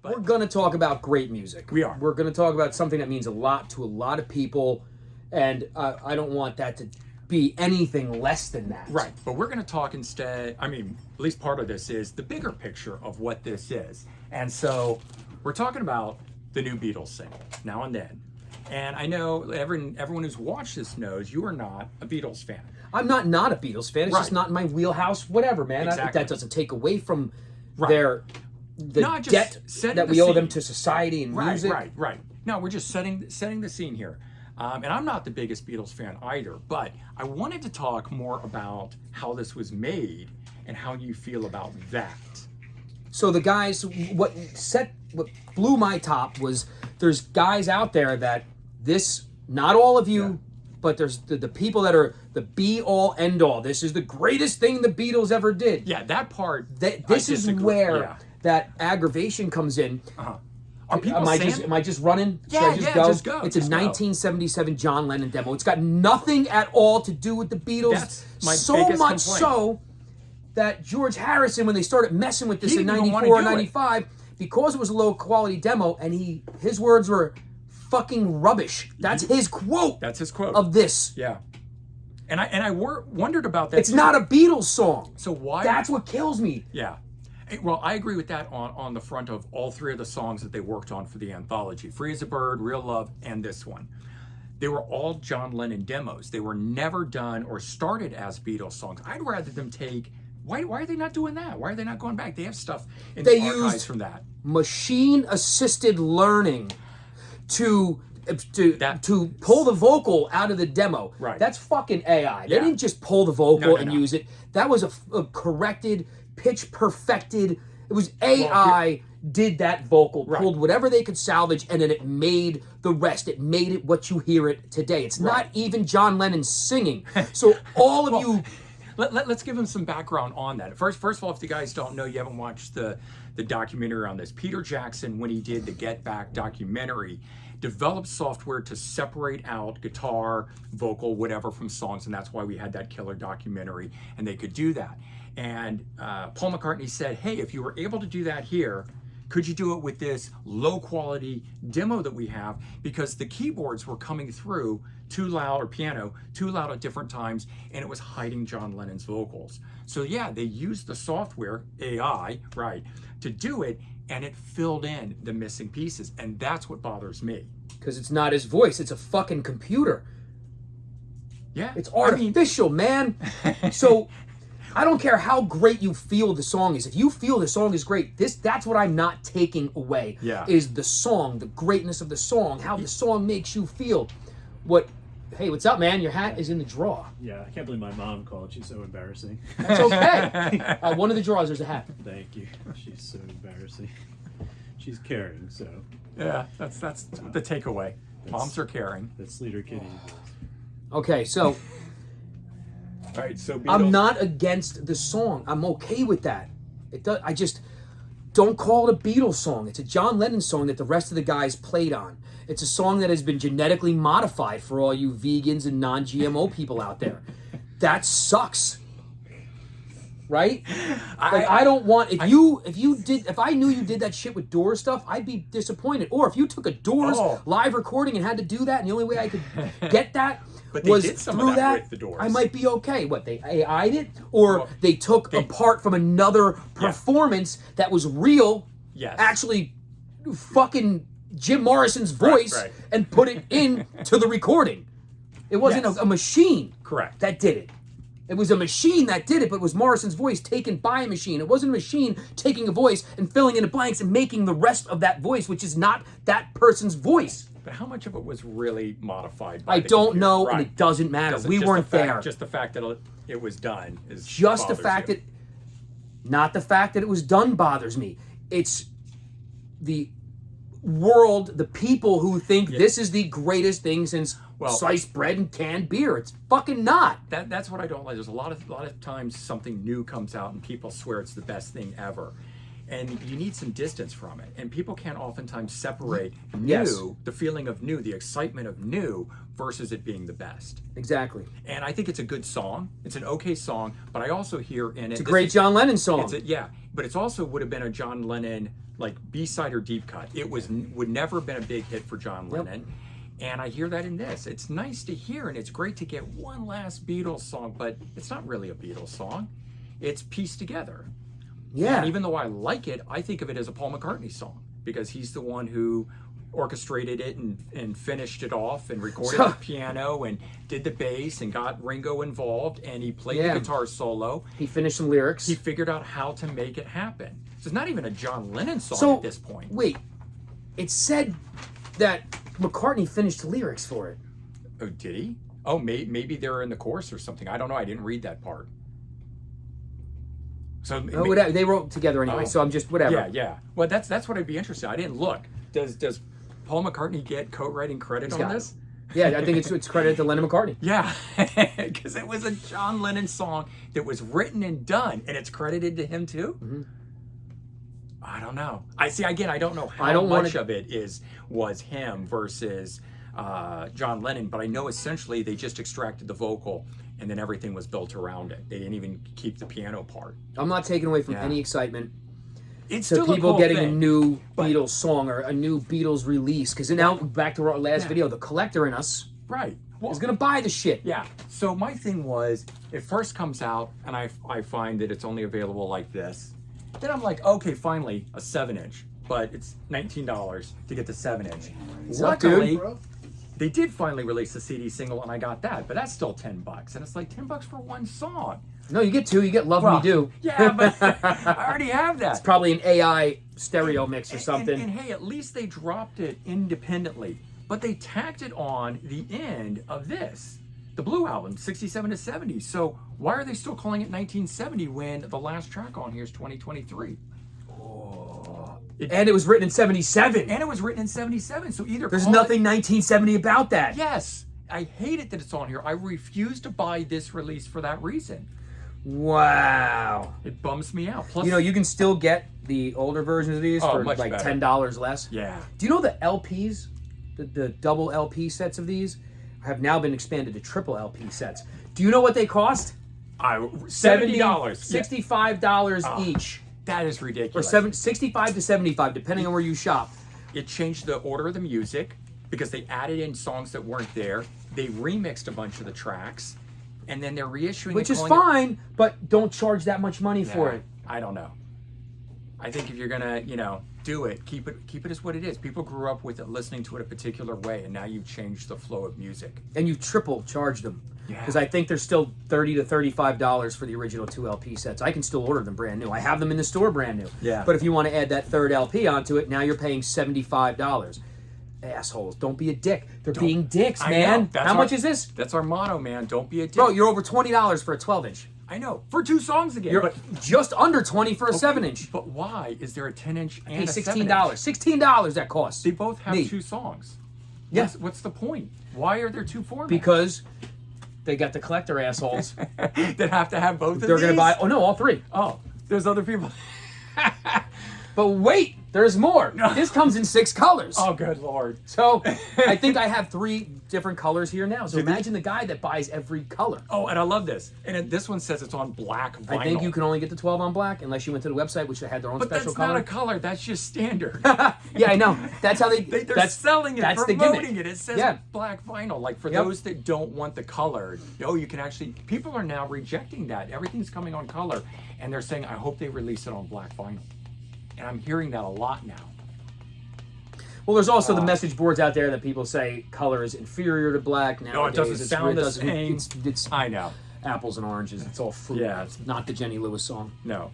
we're going to talk about great music. We are. We're going to talk about something that means a lot to a lot of people, and I don't want that to be anything less than that. Right, but we're going to talk instead, I mean, at least part of this is the bigger picture of what this is. And so we're talking about the new Beatles single, Now and Then. And I know everyone who's watched this knows you are not a Beatles fan. I'm not a Beatles fan. It's just not in my wheelhouse. Whatever, man. Exactly. That doesn't take away from Right. the No, just debt setting that the we owe scene. them to society and music. Right. No, we're just setting the scene here. And I'm not the biggest Beatles fan either, but I wanted to talk more about how this was made and how you feel about that. So the guys, what blew my top was there's guys out there that not all of you, but there's the people that are the be all end all. This is the greatest thing the Beatles ever did. Yeah, that part. This is where that aggravation comes in. Are people am I just running? Yeah, Should I just go? just go. It's just a go. 1977 John Lennon demo. It's got nothing at all to do with the Beatles. That's my so biggest much complaint. so that George Harrison, when they started messing with this He in didn't even wanna 94 or do it. 95, because it was a low quality demo, and his words were fucking rubbish. That's his quote. That's his quote of this. Yeah, and I wondered about that. It's not a Beatles song. So why? That's what kills me. Yeah. Well, I agree with that on the front of all three of the songs that they worked on for the anthology. Free as a Bird, Real Love, and this one. They were all John Lennon demos. They were never done or started as Beatles songs. I'd rather them take... Why are they not doing that? Why are they not going back? They have stuff in the archives from that. Machine-assisted learning to pull the vocal out of the demo. Right. That's fucking AI. They didn't just pull the vocal and use it. That was a corrected, pitch perfected. It was AI did that vocal, pulled whatever they could salvage, and then it made the rest. It made it what you hear it today. It's not even John Lennon singing. So all of you... Let's give him some background on that. First of all, if you guys don't know, you haven't watched the documentary on this. Peter Jackson, when he did the Get Back documentary, developed software to separate out guitar, vocal, whatever from songs, and that's why we had that killer documentary, and they could do that. And Paul McCartney said, hey, if you were able to do that here, could you do it with this low quality demo that we have? Because the keyboards were coming through too loud, or piano, too loud at different times, and it was hiding John Lennon's vocals. So yeah, they used the software, AI, to do it, and it filled in the missing pieces. And that's what bothers me. Because it's not his voice, it's a fucking computer. Yeah. It's artificial, man. So I don't care how great you feel the song is. If you feel the song is great, that's what I'm not taking away. Yeah. Is the song, the greatness of the song, how the song makes you feel. Hey, what's up, man? Your hat is in the drawer. Yeah, I can't believe my mom called. She's so embarrassing. That's okay. One of the drawers, there's a hat. Thank you. She's so embarrassing. She's caring, so. Yeah, that's the takeaway. Moms are caring. That's Leader Kitty's voice. Okay, so All right, so Beatles. I'm not against the song. I'm okay with that. I just don't call it a Beatles song. It's a John Lennon song that the rest of the guys played on. It's a song that has been genetically modified for all you vegans and non-GMO people out there. That sucks. Right? I don't want if I knew you did that shit with Doors stuff, I'd be disappointed. Or if you took a Doors live recording and had to do that, and the only way I could get that was through that, with the Doors. I might be okay. What, they AI'd it? Or they took a part from another performance that was real, actually fucking Jim Morrison's voice, and put it into the recording. It wasn't a machine that did it. It was a machine that did it, but it was Morrison's voice taken by a machine. It wasn't a machine taking a voice and filling in the blanks and making the rest of that voice, which is not that person's voice. But how much of it was really modified by I the don't computer? know, and it doesn't matter. We weren't there. Just the fact that it was done is just the fact that, not the fact that it was done bothers me. It's the world, the people who think this is the greatest thing since sliced bread and canned beer. It's fucking not. That's what I don't like. There's a lot of times something new comes out and people swear it's the best thing ever. And you need some distance from it. And people can't oftentimes separate new, the feeling of new, the excitement of new, versus it being the best. Exactly. And I think it's a good song. It's an okay song, but I also hear in it... It's a great John Lennon song. But it's also would have been a John Lennon like B-side or deep cut. It would never have been a big hit for John Lennon. And I hear that in this. It's nice to hear, and it's great to get one last Beatles song, but it's not really a Beatles song. It's pieced together. Yeah. And even though I like it, I think of it as a Paul McCartney song because he's the one who orchestrated it and finished it off and recorded the piano and did the bass and got Ringo involved, and he played the guitar solo. He finished some lyrics. He figured out how to make it happen. So it's not even a John Lennon song at this point. Wait, it said that McCartney finished the lyrics for it. Oh, did he? Oh, maybe they're in the chorus or something. I don't know. I didn't read that part. So whatever. They wrote together anyway, so I'm just whatever. Yeah. Well, that's what I'd be interested in. I didn't look. Does Paul McCartney get co-writing credit on this? Yeah, I think it's credited to Lennon McCartney. Yeah, because it was a John Lennon song that was written and done, and it's credited to him too. Mm-hmm. I don't know. I don't know how much of it was him versus John Lennon, but I know essentially they just extracted the vocal and then everything was built around it. They didn't even keep the piano part. I'm not taking away from any excitement. It's to still people a cool getting thing, a new Beatles song or a new Beatles release. Because now, back to our last video, the collector in us is going to buy the shit. Yeah. So my thing was, it first comes out, and I find that it's only available like this. Then I'm like, okay, finally, a 7-inch. But it's $19 to get the 7-inch. Luckily, they did finally release the CD single, and I got that. But that's still $10. And it's like $10 for one song. No, you get two. You get Love Me Do. Yeah, but I already have that. It's probably an AI stereo mix or something. And hey, at least they dropped it independently. But they tacked it on the end of this. The Blue Album, 67 to 70. So why are they still calling it 1970 when the last track on here is 2023? And it was written in 77. And it was written in 77. So either there's nothing 1970 about that. Yes. I hate it that it's on here. I refuse to buy this release for that reason. Wow. It bums me out. Plus, you can still get the older versions of these for like better. $10 less. Yeah. Do you know the LPs, the double LP sets of these, have now been expanded to triple LP sets? Do you know what they cost? $70. $65 each. That is ridiculous. Or 65 to 75, depending on where you shop. It changed the order of the music because they added in songs that weren't there. They remixed a bunch of the tracks, and then they're reissuing Which is fine, but don't charge that much money for it. I don't know. I think if you're gonna, do it, keep it as what it is. People grew up with it, listening to it a particular way, and now you've changed the flow of music. And you've triple charged them. Yeah. Because I think they're still $30 to $35 for the original 2 LP sets. I can still order them brand new. I have them in the store brand new. Yeah. But if you want to add that third LP onto it, now you're paying $75. Assholes, don't be a dick. They're being dicks, man. How much is this? That's our motto, man. Don't be a dick. Bro, you're over $20 for a 12-inch. I know. For 2 songs again. You're just under $20 for a 7-inch. But why is there a 10-inch and Hey, a $16. 7-inch? $16 that costs. They both have 2 songs. Yeah. What's the point? Why are there 2 formats? Because they got the collector assholes. that have to have both of these? They're going to buy, all 3. Oh, there's other people. But wait, there's more. This comes in 6 colors. Oh, good Lord. So I think I have 3 different colors here now. So imagine the guy that buys every color. Oh, and I love this. And this one says it's on black vinyl. I think you can only get the 12 on black unless you went to the website, which they had their own special color. But that's not a color. That's just standard. Yeah, I know. That's how they're selling it, that's promoting the it. It says black vinyl. Like for those that don't want the color, you can actually, people are now rejecting that. Everything's coming on color. And they're saying, I hope they release it on black vinyl. And I'm hearing that a lot now. Well, there's also the message boards out there that people say color is inferior to black. Nowadays, no, it doesn't sound the same. It's I know. Apples and oranges. It's all fruit. Yeah. It's not the Jenny Lewis song. No.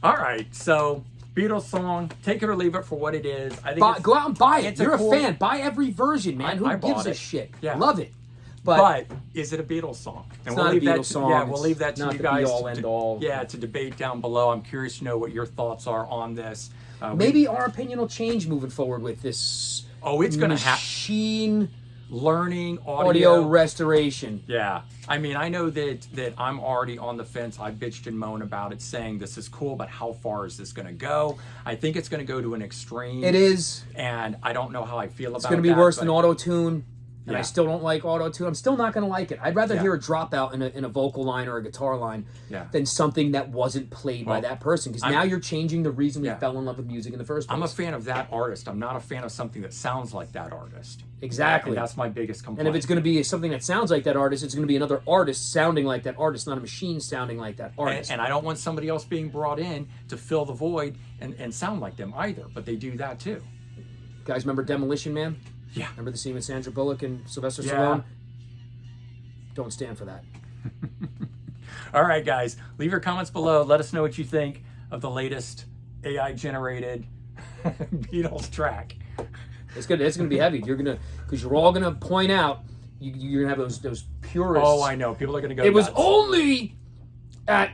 All right. So, Beatles song. Take it or leave it for what it is. I think go out and buy it. You're a cool fan. Buy every version, man. Who gives a shit? Yeah. Love it. But is it a Beatles song? And we'll leave a Beatles song. Yeah, we'll leave that to you guys. To debate down below. I'm curious to know what your thoughts are on this. Maybe our opinion will change moving forward with this. Oh, it's going to happen. Machine learning audio restoration. Yeah. I mean, I know that I'm already on the fence. I bitched and moaned about it, saying this is cool, but how far is this going to go? I think it's going to go to an extreme. It is. And I don't know how I feel about it. It's going to be worse than auto-tune. and I Yeah. still don't like auto-tune, I'm still not going to like it. I'd rather Yeah. hear a dropout in a vocal line or a guitar line Yeah. than something that wasn't played by Well, that person, because I'm- now you're changing the reason we Yeah. fell in love with music in the first place. I'm a fan of that artist. I'm not a fan of something that sounds like that artist. Exactly. And that's my biggest complaint. And if it's going to be something that sounds like that artist, it's going to be another artist sounding like that artist, not a machine sounding like that artist. And I don't want somebody else being brought in to fill the void and sound like them either. But they do that too. Guys, remember Demolition Man? Yeah. Remember the scene with Sandra Bullock and Sylvester Yeah. Stallone? Don't stand for that. All right, guys. Leave your comments below. Let us know what you think of the latest AI-generated Beatles track. It's gonna be heavy. Because you're all gonna point out. You're gonna have those purists. Oh, I know. People are going to go It was nuts. only at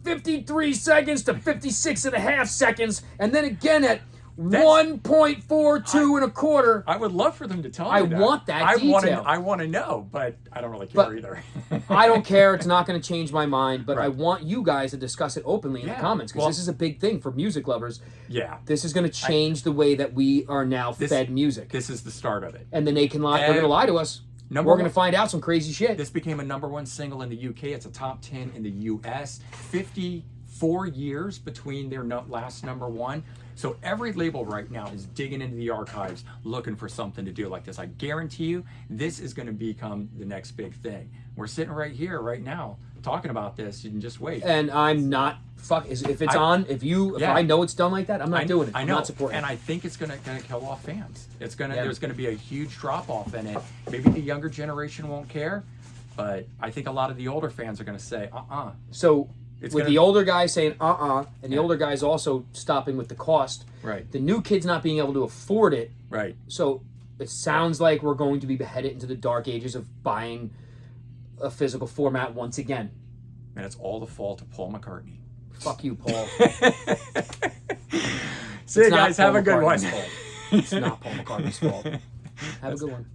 53 seconds to 56 and a half seconds, and then again at 1.42 and a quarter. I would love for them to tell me I that. want that I detail. want to know, but I don't really care But either. I don't care. It's not going to change my mind, but I Right. want you guys to discuss it openly in the Yeah. comments, because Well- this is a big thing for music lovers. Yeah. This is going to change the way that we are now fed music. This is the start of it. And then they can lie. They're going to lie to us. We're going to find out some crazy shit. This became a #1 single in the UK. It's a top 10 in the US. 54 years between their last #1. So every label right now is digging into the archives looking for something to do like this. I guarantee you this is going to become the next big thing. We're sitting right here right now talking about this. You can just wait. And I'm not if it's on. If Yeah. I know it's done like that, I'm not doing it. I I'm know, not supporting and it. I think it's gonna kill off fans. There's Yeah. gonna be a huge drop off in it. Maybe the younger generation won't care, but I think a lot of the older fans are gonna say, So It's with gonna- the older guys saying and the older guys also stopping with the cost. Right. The new kids not being able to afford it. Right. So it sounds like we're going to be beheaded into the dark ages of buying a physical format once again. And it's all the fault of Paul McCartney. Fuck you, Paul. See you It's not guys. Have Paul a good one. McCartney's fault. It's not Paul McCartney's fault. Have a good one.